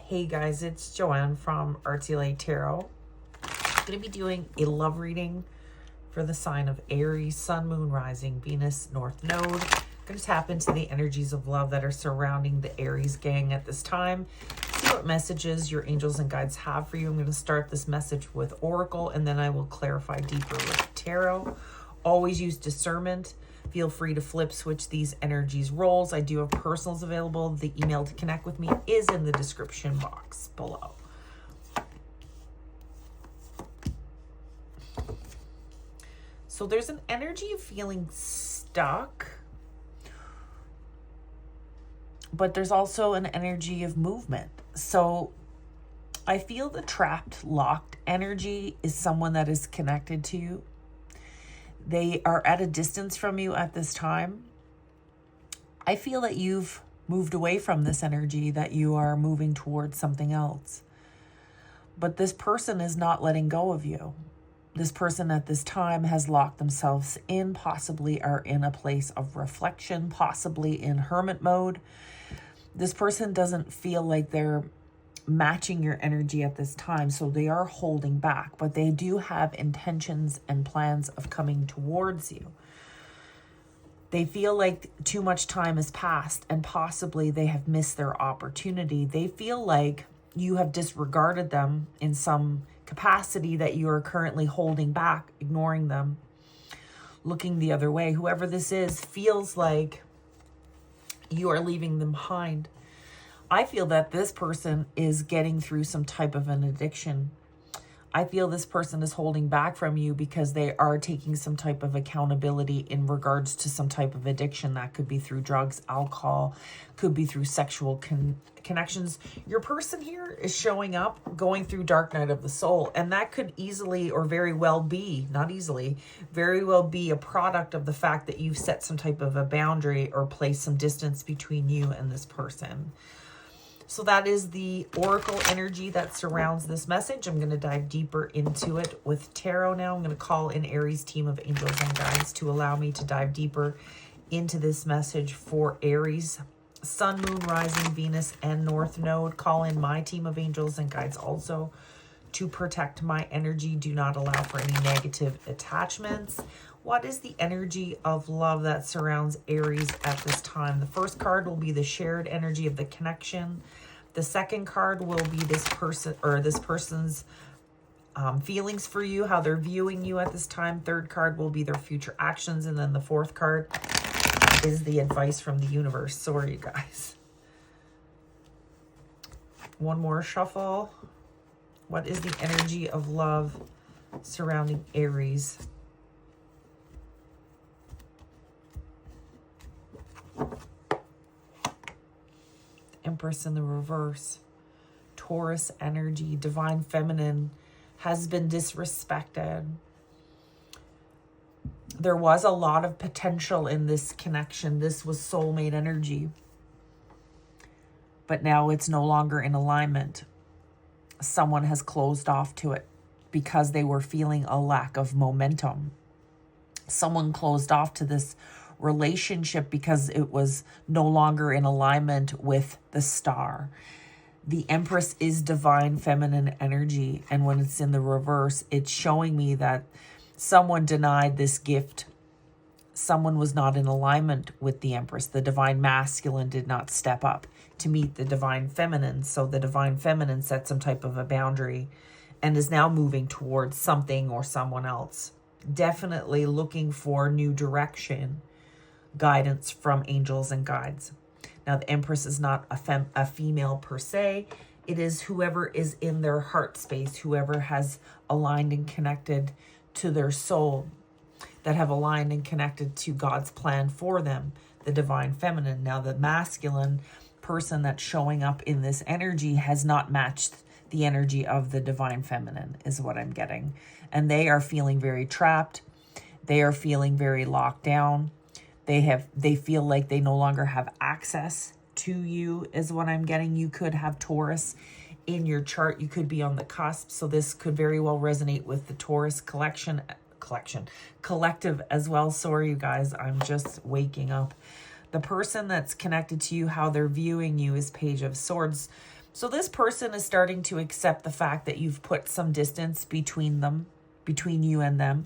Hey guys, it's Joanne from RTLA Tarot. I'm going to be doing a love reading for the sign of Aries, Sun, Moon, Rising, Venus, North Node. I'm going to tap into the energies of love that are surrounding the Aries gang at this time. See what messages your angels and guides have for you. I'm going to start this message with Oracle, and then I will clarify deeper with Tarot. Always use discernment. Feel free to flip switch these energies roles. I do have personals available. The email to connect with me is in the description box below. So there's an energy of feeling stuck, but there's also an energy of movement. So I feel the trapped, locked energy is someone that is connected to you. They are at a distance from you at this time. I feel that you've moved away from this energy, that you are moving towards something else. But this person is not letting go of you. This person at this time has locked themselves in, possibly are in a place of reflection, possibly in hermit mode. This person doesn't feel like they're matching your energy at this time, so they are holding back, but they do have intentions and plans of coming towards you. They feel like too much time has passed and possibly they have missed their opportunity. They feel like you have disregarded them in some capacity, that you are currently holding back, ignoring them, looking the other way. Whoever this is feels like you are leaving them behind. I feel that this person is getting through some type of an addiction. I feel this person is holding back from you because they are taking some type of accountability in regards to some type of addiction. That could be through drugs, alcohol, could be through sexual connections. Your person here is showing up, going through dark night of the soul, and that could easily or very well be, not easily, very well be a product of the fact that you've set some type of a boundary or placed some distance between you and this person. So that is the oracle energy that surrounds this message. I'm going to dive deeper into it with tarot now. I'm going to call in Aries team of angels and guides to allow me to dive deeper into this message for Aries, Sun, Moon, Rising, Venus, and North Node. Call in my team of angels and guides also to protect my energy. Do not allow for any negative attachments. What is the energy of love that surrounds Aries at this time? The first card will be the shared energy of the connection. The second card will be this person or this person's feelings for you, how they're viewing you at this time. Third card will be their future actions. And then the fourth card is the advice from the universe. Sorry, you guys. One more shuffle. What is the energy of love surrounding Aries? Empress in the reverse. Taurus energy, divine feminine has been disrespected. There was a lot of potential in this connection. This was soulmate energy. But now it's no longer in alignment. Someone has closed off to it because they were feeling a lack of momentum. Someone closed off to this relationship because it was no longer in alignment with the star. The Empress is divine feminine energy, and when it's in the reverse, it's showing me that someone denied this gift. Someone was not in alignment with the Empress. The divine masculine did not step up to meet the divine feminine, so the divine feminine set some type of a boundary and is now moving towards something or someone else. Definitely looking for new direction, guidance from angels and guides. Now, the Empress is not a female per se. It is whoever is in their heart space, whoever has aligned and connected to their soul, that have aligned and connected to God's plan for them, the divine feminine. Now, the masculine person that's showing up in this energy has not matched the energy of the divine feminine, is what I'm getting. And they are feeling very trapped. They are feeling very locked down. They feel like they no longer have access to you, is what I'm getting. You could have Taurus in your chart. You could be on the cusp. So this could very well resonate with the Taurus collective as well. Sorry, you guys, I'm just waking up. The person that's connected to you, how they're viewing you, is Page of Swords. So this person is starting to accept the fact that you've put some distance between them, between you and them.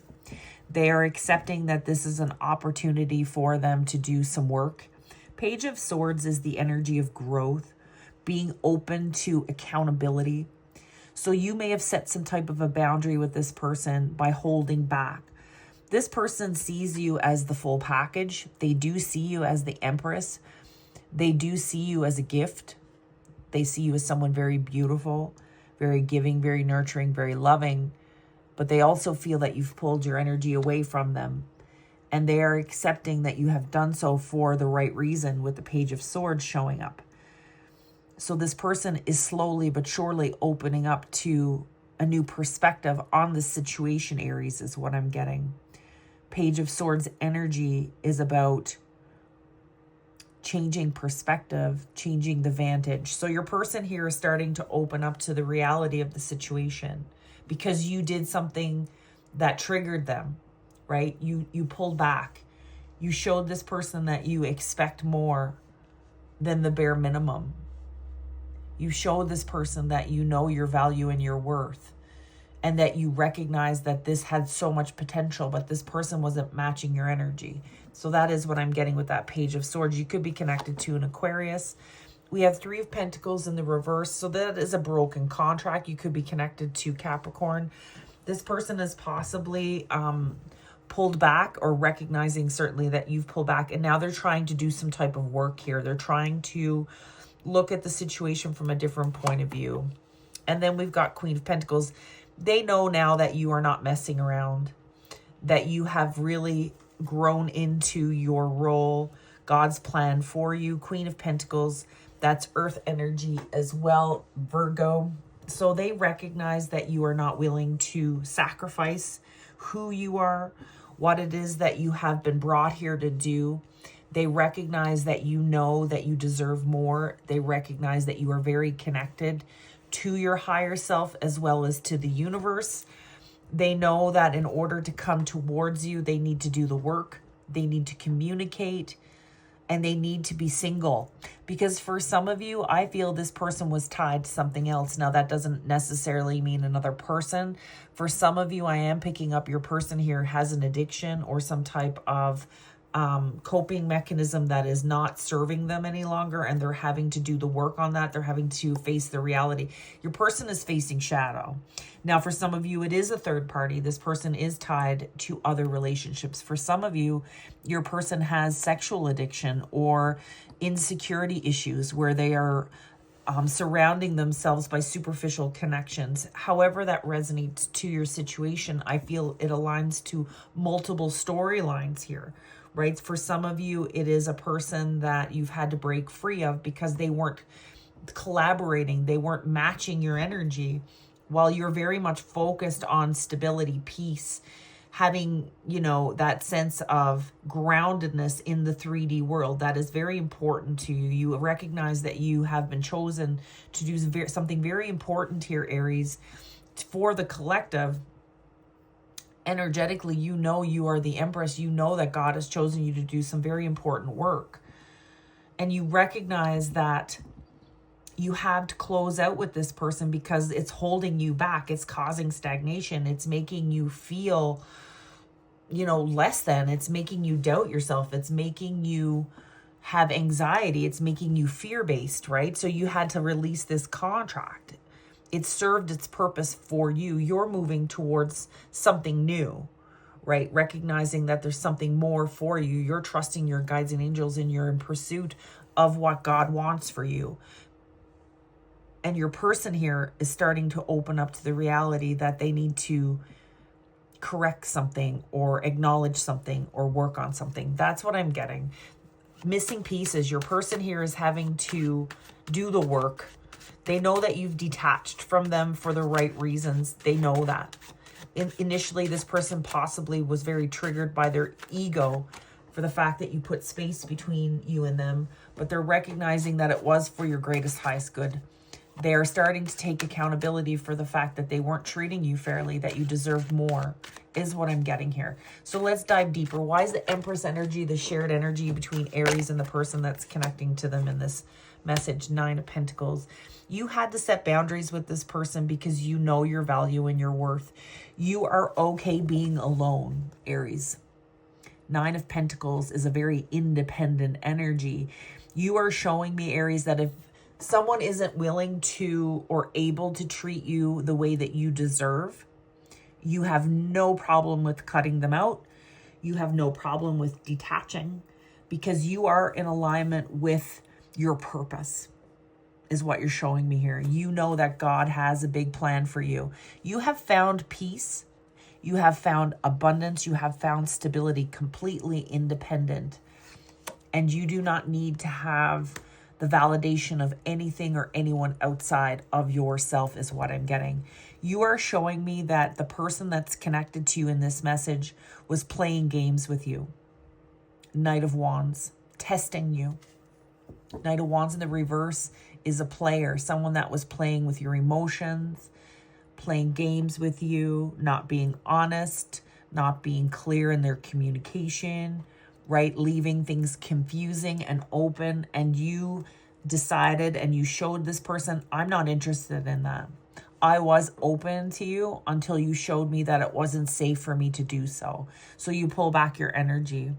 They are accepting that this is an opportunity for them to do some work. Page of Swords is the energy of growth, being open to accountability. So you may have set some type of a boundary with this person by holding back. This person sees you as the full package. They do see you as the Empress. They do see you as a gift. They see you as someone very beautiful, very giving, very nurturing, very loving. But they also feel that you've pulled your energy away from them. And they are accepting that you have done so for the right reason, with the Page of Swords showing up. So this person is slowly but surely opening up to a new perspective on the situation, Aries, is what I'm getting. Page of Swords energy is about changing perspective, changing the vantage. So your person here is starting to open up to the reality of the situation because you did something that triggered them, right? You pulled back. You showed this person that you expect more than the bare minimum. You showed this person that you know your value and your worth, and that you recognize that this had so much potential, but this person wasn't matching your energy. So that is what I'm getting with that Page of Swords. You could be connected to an Aquarius. We have Three of Pentacles in the reverse. So that is a broken contract. You could be connected to Capricorn. This person is possibly pulled back, or recognizing certainly that you've pulled back. And now they're trying to do some type of work here. They're trying to look at the situation from a different point of view. And then we've got Queen of Pentacles. They know now that you are not messing around, that you have really grown into your role, God's plan for you. Queen of Pentacles, that's earth energy as well, Virgo. So they recognize that you are not willing to sacrifice who you are, what it is that you have been brought here to do. They recognize that you know that you deserve more. They recognize that you are very connected to your higher self as well as to the universe. They know that in order to come towards you, they need to do the work. They need to communicate, and they need to be single. Because for some of you, I feel this person was tied to something else. Now, that doesn't necessarily mean another person. For some of you, I am picking up your person here has an addiction or some type of coping mechanism that is not serving them any longer, and they're having to do the work on that. They're having to face the reality. Your person is facing shadow. Now, for some of you, it is a third party. This person is tied to other relationships. For some of you, your person has sexual addiction or insecurity issues where they are surrounding themselves by superficial connections. However that resonates to your situation, I feel it aligns to multiple storylines here. Right? For some of you, it is a person that you've had to break free of because they weren't collaborating. They weren't matching your energy, while you're very much focused on stability, peace, having, you know, that sense of groundedness in the 3D world. That is very important to you. You recognize that you have been chosen to do something very important here, Aries, for the collective. Energetically, you know you are the Empress. You know that God has chosen you to do some very important work. And you recognize that you have to close out with this person because it's holding you back. It's causing stagnation. It's making you feel, you know, less than. It's making you doubt yourself. It's making you have anxiety. It's making you fear-based, right? So you had to release this contract. It served its purpose for you. You're moving towards something new, right? Recognizing that there's something more for you. You're trusting your guides and angels, and you're in pursuit of what God wants for you. And your person here is starting to open up to the reality that they need to correct something or acknowledge something or work on something. That's what I'm getting. Missing pieces. Your person here is having to do the work. They know that you've detached from them for the right reasons. They know that. Initially, this person possibly was very triggered by their ego for the fact that you put space between you and them, but they're recognizing that it was for your greatest, highest good. They are starting to take accountability for the fact that they weren't treating you fairly, that you deserved more, is what I'm getting here. So let's dive deeper. Why is the Empress energy, the shared energy between Aries and the person that's connecting to them in this message, 9 of Pentacles. You had to set boundaries with this person because you know your value and your worth. You are okay being alone, Aries. 9 of Pentacles is a very independent energy. You are showing me, Aries, that if someone isn't willing to or able to treat you the way that you deserve, you have no problem with cutting them out. You have no problem with detaching because you are in alignment with your purpose, is what you're showing me here. You know that God has a big plan for you. You have found peace. You have found abundance. You have found stability, completely independent. And you do not need to have the validation of anything or anyone outside of yourself, is what I'm getting. You are showing me that the person that's connected to you in this message was playing games with you. Knight of Wands, testing you. Knight of Wands in the reverse is a player, someone that was playing with your emotions, playing games with you, not being honest, not being clear in their communication, right? Leaving things confusing and open. And you decided and you showed this person, I'm not interested in that. I was open to you until you showed me that it wasn't safe for me to do so. So you pull back your energy.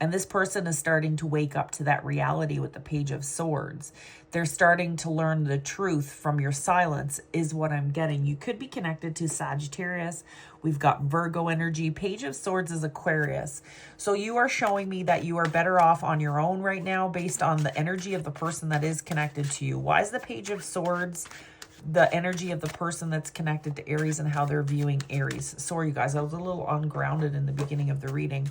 And this person is starting to wake up to that reality with the Page of Swords. They're starting to learn the truth from your silence, is what I'm getting. You could be connected to Sagittarius. We've got Virgo energy. Page of Swords is Aquarius. So you are showing me that you are better off on your own right now based on the energy of the person that is connected to you. Why is the Page of Swords the energy of the person that's connected to Aries and how they're viewing Aries? Sorry, you guys, I was a little ungrounded in the beginning of the reading,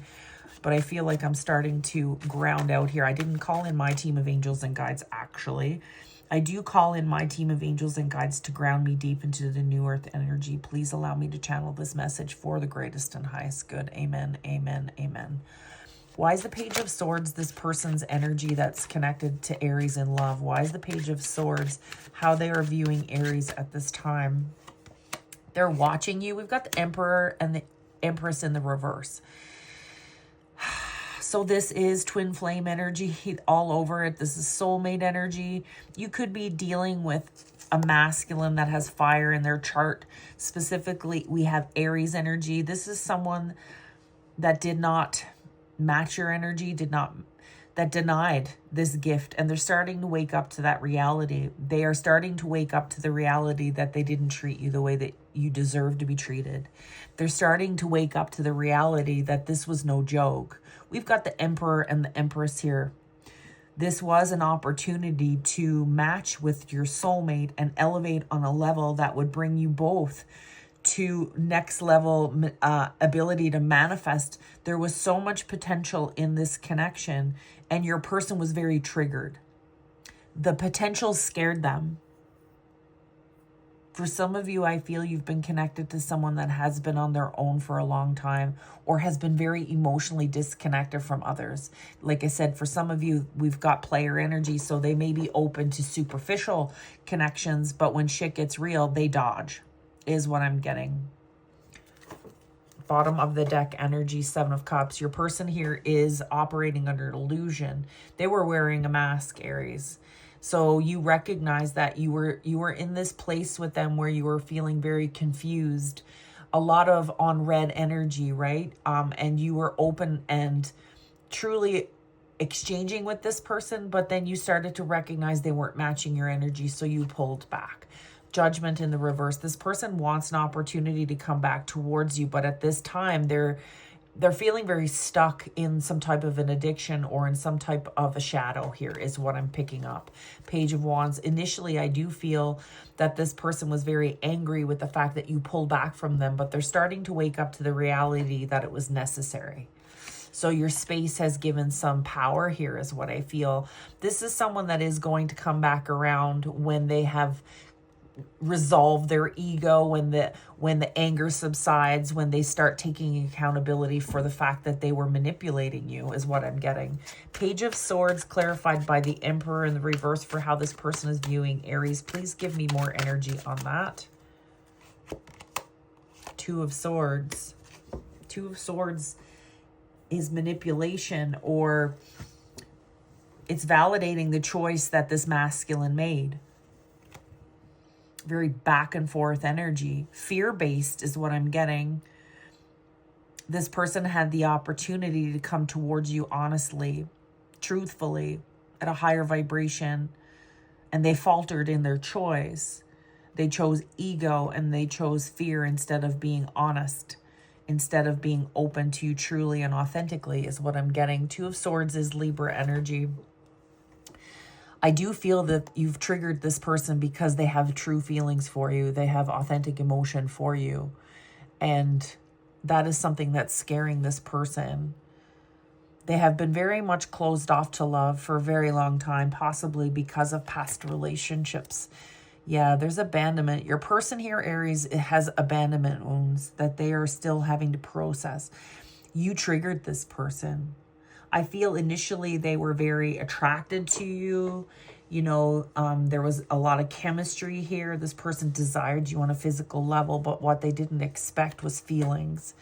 but I feel like I'm starting to ground out here. I didn't call in my team of angels and guides, actually. I do call in my team of angels and guides to ground me deep into the new earth energy. Please allow me to channel this message for the greatest and highest good. Amen, amen, amen. Why is the Page of Swords this person's energy that's connected to Aries in love? Why is the Page of Swords how they are viewing Aries at this time? They're watching you. We've got the Emperor and the Empress in the reverse. So this is twin flame energy all over it. This is soulmate energy. You could be dealing with a masculine that has fire in their chart. Specifically, we have Aries energy. This is someone that did not match your energy, that denied this gift, and they're starting to wake up to that reality. They are starting to wake up to the reality that they didn't treat you the way that you deserve to be treated. They're starting to wake up to the reality that this was no joke. We've got the Emperor and the Empress here. This was an opportunity to match with your soulmate and elevate on a level that would bring you both to next level ability to manifest. There was so much potential in this connection, and your person was very triggered. The potential scared them. For some of you, I feel you've been connected to someone that has been on their own for a long time or has been very emotionally disconnected from others. Like I said, for some of you, we've got player energy, so they may be open to superficial connections, but when shit gets real, they dodge, is what I'm getting. Bottom of the deck energy, 7 of Cups. Your person here is operating under illusion. They were wearing a mask, Aries. So you recognize that you were in this place with them where you were feeling very confused, a lot of on red energy, right? And you were open and truly exchanging with this person, but then you started to recognize they weren't matching your energy, so you pulled back. Judgment in the reverse. This person wants an opportunity to come back towards you, but at this time they're feeling very stuck in some type of an addiction or in some type of a shadow here, is what I'm picking up. Page of Wands. Initially, I do feel that this person was very angry with the fact that you pulled back from them, but they're starting to wake up to the reality that it was necessary. So your space has given some power here, is what I feel. This is someone that is going to come back around when they have resolve their ego, when the anger subsides, when they start taking accountability for the fact that they were manipulating you, is what I'm getting. Page of Swords clarified by the Emperor in the reverse for how this person is viewing Aries. Please give me more energy on that. 2 of Swords. 2 of Swords is manipulation, or It's validating the choice that this masculine made. Very back and forth energy. Fear-based is what I'm getting. This person had the opportunity to come towards you honestly, truthfully, at a higher vibration, and they faltered in their choice. They chose ego and they chose fear instead of being honest, instead of being open to you truly and authentically, is what I'm getting. Two of Swords is Libra energy. I do feel that you've triggered this person because they have true feelings for you. They have authentic emotion for you. And that is something that's scaring this person. They have been very much closed off to love for a very long time, possibly because of past relationships. Yeah, there's abandonment. Your person here, Aries, has abandonment wounds that they are still having to process. You triggered this person. I feel initially they were very attracted to you. You know, there was a lot of chemistry here. This person desired you on a physical level, but what they didn't expect was feelings.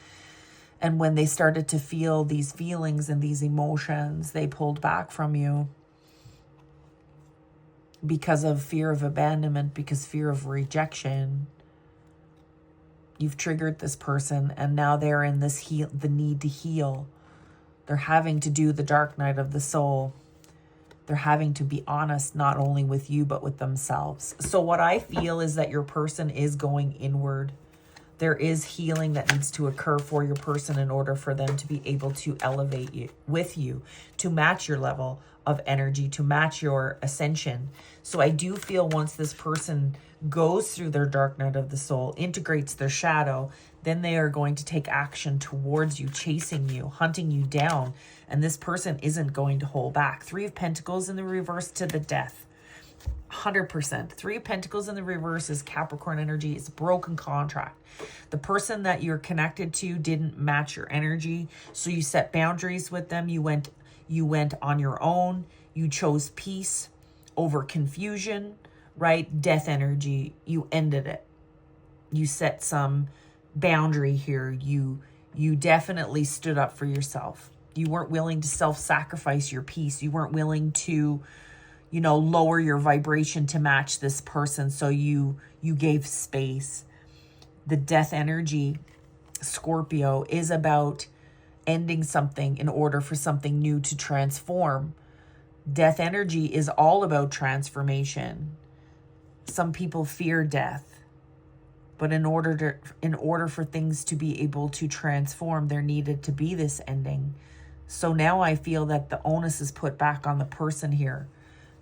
And when they started to feel these feelings and these emotions, they pulled back from you because of fear of abandonment, because fear of rejection. You've triggered this person, and now they're in this the need to heal. They're having to do the dark night of the soul. They're having to be honest, not only with you, but with themselves. So what I feel is that your person is going inward. There is healing that needs to occur for your person in order for them to be able to elevate you with you, to match your level of energy, to match your ascension. So I do feel once this person goes through their dark night of the soul, integrates their shadow, then they are going to take action towards you, chasing you, hunting you down. And this person isn't going to hold back. Three of Pentacles in the reverse to the death. 100%. Three of Pentacles in the reverse is Capricorn energy. It's a broken contract. The person that you're connected to didn't match your energy, so you set boundaries with them. You went on your own. You chose peace over confusion, right? Death energy. You ended it. You set some boundary here. You definitely stood up for yourself. You weren't willing to self-sacrifice your peace. You weren't willing to, lower your vibration to match this person. So you gave space. The death energy, Scorpio, is about ending something in order for something new to transform. Death energy is all about transformation. Some people fear death, but in order for things to be able to transform, there needed to be this ending. So now I feel that the onus is put back on the person here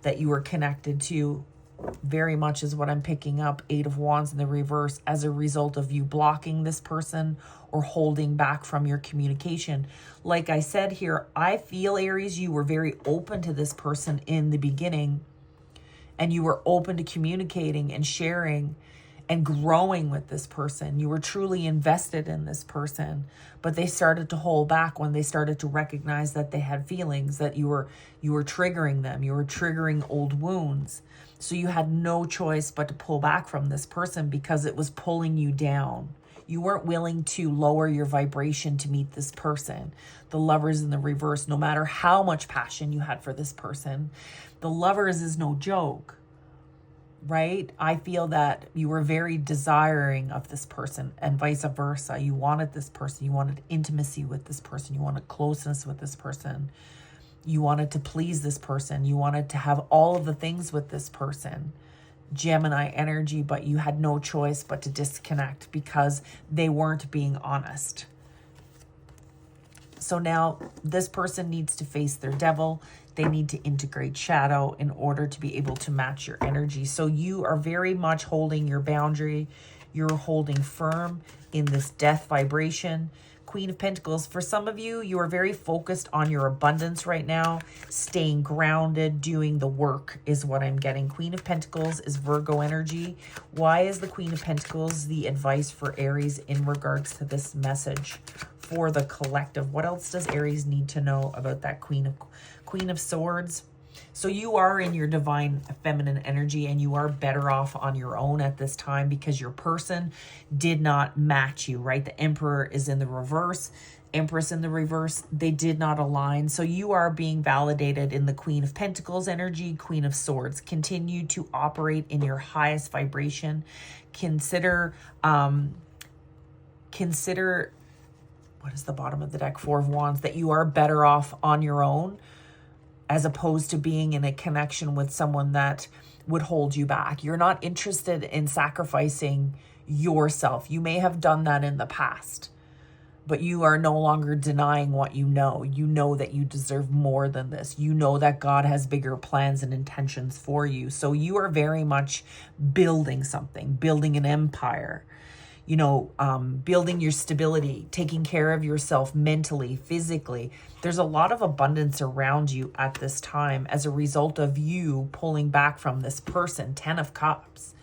that you are connected to, very much is what I'm picking up. Eight of Wands in the reverse, as a result of you blocking this person or holding back from your communication. Like I said here, I feel, Aries, you were very open to this person in the beginning, and you were open to communicating and sharing and growing with this person. You were truly invested in this person, but they started to hold back when they started to recognize that they had feelings, that you were triggering them. You were triggering old wounds. So you had no choice but to pull back from this person because it was pulling you down. You weren't willing to lower your vibration to meet this person. The Lovers in the reverse, no matter how much passion you had for this person, the Lovers is no joke. Right? I feel that you were very desiring of this person and vice versa. You wanted this person. You wanted intimacy with this person. You wanted closeness with this person. You wanted to please this person. You wanted to have all of the things with this person. Gemini energy, but you had no choice but to disconnect because they weren't being honest. So now this person needs to face their devil. They need to integrate shadow in order to be able to match your energy. So you are very much holding your boundary. You're holding firm in this death vibration. Queen of Pentacles, for some of you, you are very focused on your abundance right now. Staying grounded, doing the work is what I'm getting. Queen of Pentacles is Virgo energy. Why is the Queen of Pentacles the advice for Aries in regards to this message for the collective? What else does Aries need to know about that Queen of Swords? So you are in your divine feminine energy, and you are better off on your own at this time because your person did not match you, right? The Emperor is in the reverse, Empress in the reverse, they did not align. So you are being validated in the Queen of Pentacles energy, Queen of Swords. Continue to operate in your highest vibration. Consider, what is the bottom of the deck? Four of Wands, that you are better off on your own as opposed to being in a connection with someone that would hold you back. You're not interested in sacrificing yourself. You may have done that in the past, but you are no longer denying what you know. You know that you deserve more than this. You know that God has bigger plans and intentions for you. So you are very much building something, building an empire, you know, building your stability, taking care of yourself mentally, physically. There's a lot of abundance around you at this time as a result of you pulling back from this person. 10 of Cups.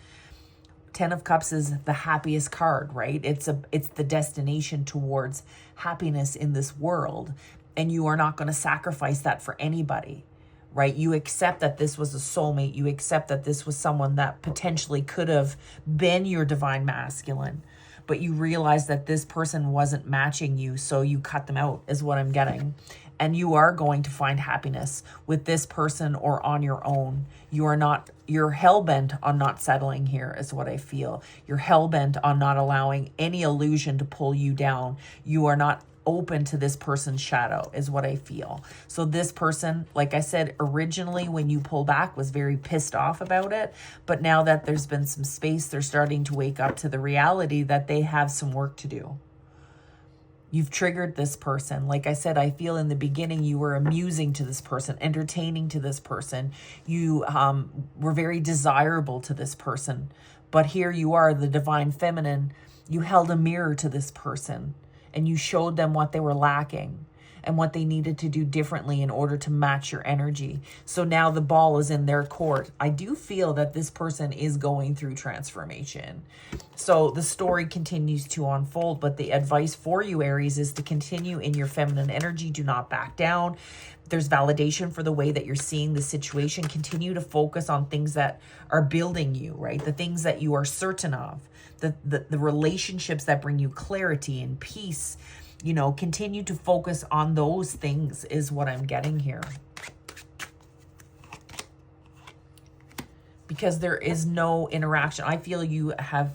10 of Cups is the happiest card, right? It's the destination towards happiness in this world. And you are not going to sacrifice that for anybody, right? You accept that this was a soulmate. You accept that this was someone that potentially could have been your divine masculine, but you realize that this person wasn't matching you. So you cut them out is what I'm getting. And you are going to find happiness with this person or on your own. You're hell-bent on not settling here is what I feel. You're hell-bent on not allowing any illusion to pull you down. You are not open to this person's shadow is what I feel. So this person, like I said, originally when you pull back was very pissed off about it. But now that there's been some space, they're starting to wake up to the reality that they have some work to do. You've triggered this person. Like I said, I feel in the beginning you were amusing to this person, entertaining to this person. You were very desirable to this person. But here you are, the divine feminine. You held a mirror to this person and you showed them what they were lacking and what they needed to do differently in order to match your energy. So now the ball is in their court. I do feel that this person is going through transformation. So the story continues to unfold, but the advice for you, Aries, is to continue in your feminine energy. Do not back down. There's validation for the way that you're seeing the situation. Continue to focus on things that are building you, right? The things that you are certain of, the relationships that bring you clarity and peace. You know, continue to focus on those things is what I'm getting here. Because there is no interaction. I feel you have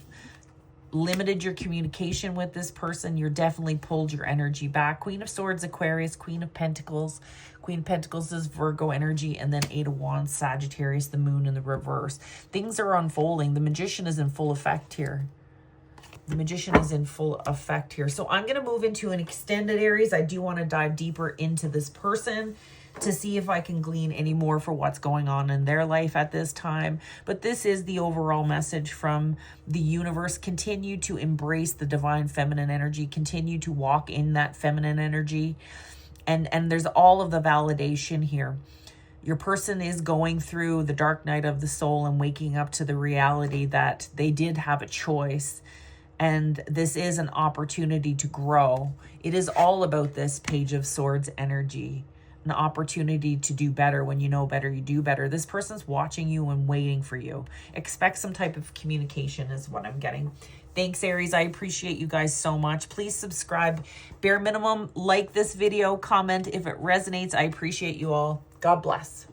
limited your communication with this person. You're definitely pulled your energy back. Queen of Swords, Aquarius, Queen of Pentacles. Queen of Pentacles is Virgo energy, and then 8 of Wands, Sagittarius, the moon in the reverse. Things are unfolding. The Magician is in full effect here. The Magician is in full effect here. So I'm going to move into an extended Aries. I do want to dive deeper into this person to see if I can glean any more for what's going on in their life at this time. But this is the overall message from the universe. Continue to embrace the divine feminine energy. Continue to walk in that feminine energy. And there's all of the validation here. Your person is going through the dark night of the soul and waking up to the reality that they did have a choice. And this is an opportunity to grow. It is all about this Page of Swords energy. An opportunity to do better. When you know better, you do better. This person's watching you and waiting for you. Expect some type of communication is what I'm getting. Thanks, Aries. I appreciate you guys so much. Please subscribe. Bare minimum, like this video, comment if it resonates. I appreciate you all. God bless.